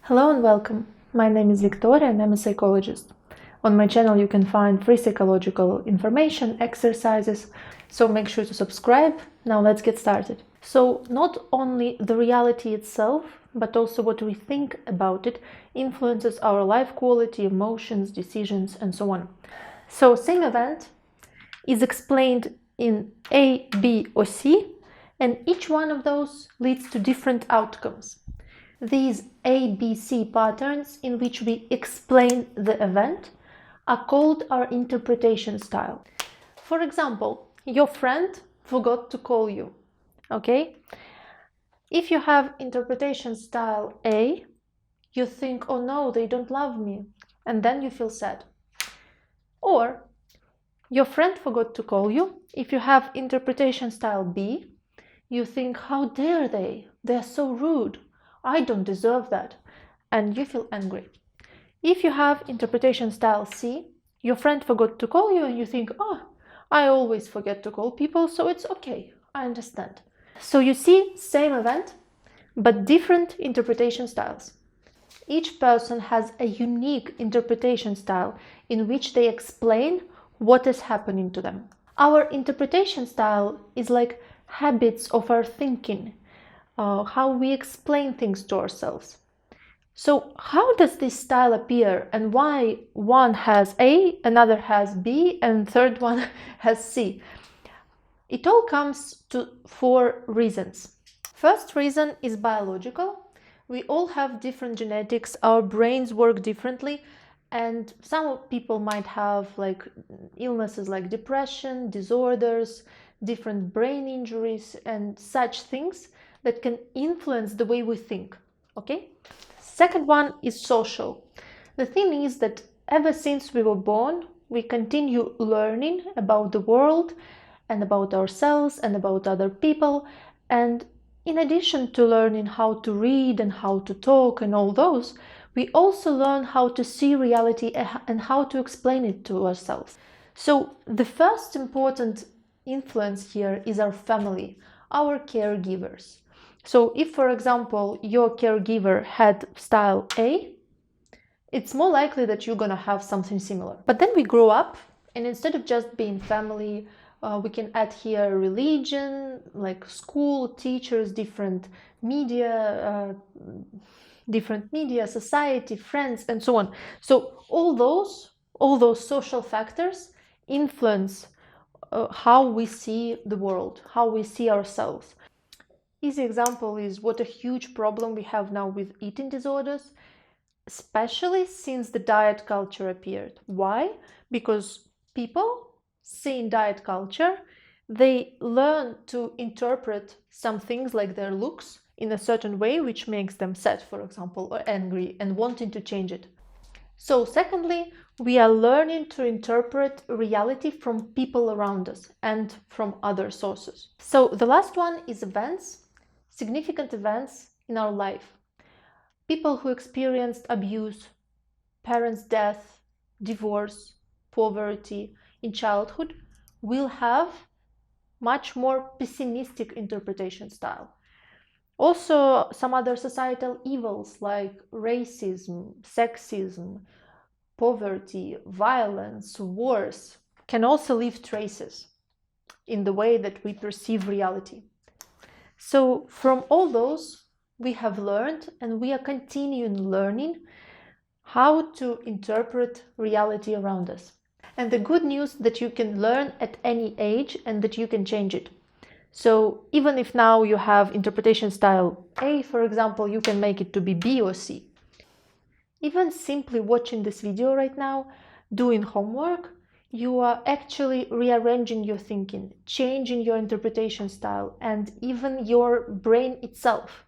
Hello and welcome. My name is Victoria and I'm a psychologist. On my channel you can find free psychological information, exercises, so make sure to subscribe. Now let's get started. So not only the reality itself, but also what we think about it influences our life quality, emotions, decisions, and so on. So same event is explained in A, B, or C, and each one of those leads to different outcomes. These ABC patterns in which we explain the event are called our interpretation style. For example, your friend forgot to call you, okay? If you have interpretation style A, you think, oh no, they don't love me, and then you feel sad. Or your friend forgot to call you. If you have interpretation style B, you think, how dare they? They're so rude. I don't deserve that. And you feel angry. If you have interpretation style C, your friend forgot to call you and you think, oh, I always forget to call people, so it's okay. I understand. So you see, same event, but different interpretation styles. Each person has a unique interpretation style in which they explain what is happening to them. Our interpretation style is like habits of our thinking, how we explain things to ourselves. So how does this style appear and why one has A, another has B, and third one has C? It all comes to 4 reasons. First reason is biological. We all have different genetics, our brains work differently, and some people might have like illnesses like depression, disorders, different brain injuries, and such things that can influence the way we think, okay? Second one is social. The thing is that ever since we were born, we continue learning about the world and about ourselves and about other people. And in addition to learning how to read and how to talk and all those, we also learn how to see reality and how to explain it to ourselves. So the first important influence here is our family, our caregivers. So if, for example, your caregiver had style A, it's more likely that you're gonna have something similar. But then we grow up, and instead of just being family, we can add here religion, like school, teachers, different media, society, friends, and so on. So all those social factors influence how we see the world, how we see ourselves. Easy example is what a huge problem we have now with eating disorders, especially since the diet culture appeared. Why? Because people seeing diet culture, they learn to interpret some things like their looks in a certain way, which makes them sad, for example, or angry and wanting to change it. So secondly, we are learning to interpret reality from people around us and from other sources. So the last one is events. Significant events in our life. People who experienced abuse, parents' death, divorce, poverty in childhood will have much more pessimistic interpretation style. Also, some other societal evils like racism, sexism, poverty, violence, wars can also leave traces in the way that we perceive reality. So from all those, we have learned and we are continuing learning how to interpret reality around us. And the good news that you can learn at any age and that you can change it. So even if now you have interpretation style A, for example, you can make it to be B or C. Even simply watching this video right now, doing homework, you are actually rearranging your thinking, changing your interpretation style, and even your brain itself.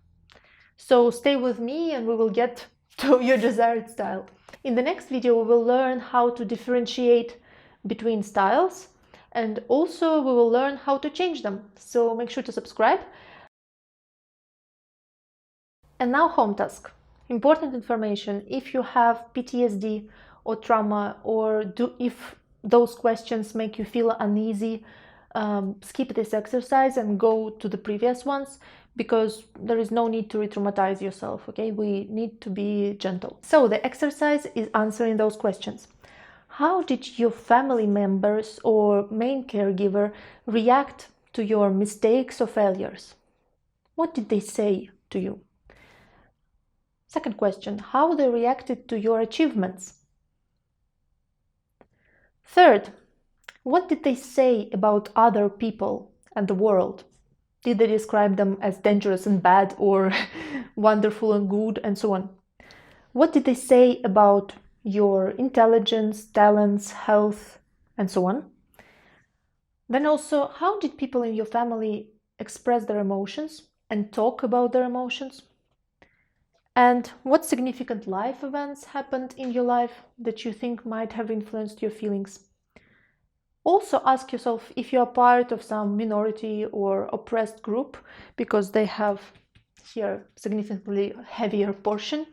So stay with me and we will get to your desired style. In the next video, we will learn how to differentiate between styles, and also we will learn how to change them. So make sure to subscribe. And now home task. Important information. If you have PTSD or trauma, or if those questions make you feel uneasy, skip this exercise and go to the previous ones, because there is no need to re-traumatize yourself, okay? We need to be gentle. So the exercise is answering those questions. How did your family members or main caregiver react to your mistakes or failures? What did they say to you? Second question, how they reacted to your achievements? Third, what did they say about other people and the world? Did they describe them as dangerous and bad, or wonderful and good, and so on? What did they say about your intelligence, talents, health, and so on? Then also, how did people in your family express their emotions and talk about their emotions? And what significant life events happened in your life that you think might have influenced your feelings? Also ask yourself if you are part of some minority or oppressed group, because they have here significantly heavier portion.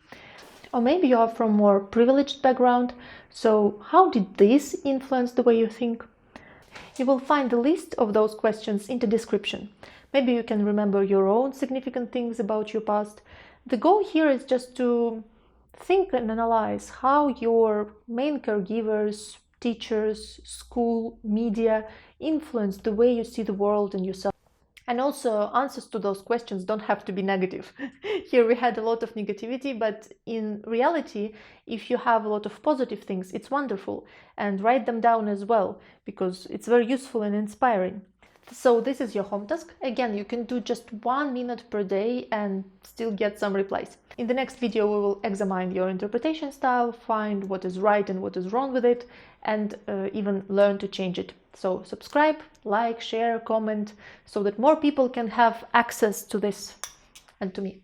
Or maybe you are from more privileged background, so how did this influence the way you think? You will find the list of those questions in the description. Maybe you can remember your own significant things about your past. The goal here is just to think and analyze how your main caregivers, teachers, school, media influence the way you see the world and yourself. And also, answers to those questions don't have to be negative. Here we had a lot of negativity, but in reality, if you have a lot of positive things, it's wonderful. And write them down as well, because it's very useful and inspiring. So this is your home task. Again, you can do just 1 minute per day and still get some replies. In the next video, we will examine your interpretation style, find what is right and what is wrong with it, and even learn to change it. So subscribe, like, share, comment, so that more people can have access to this and to me.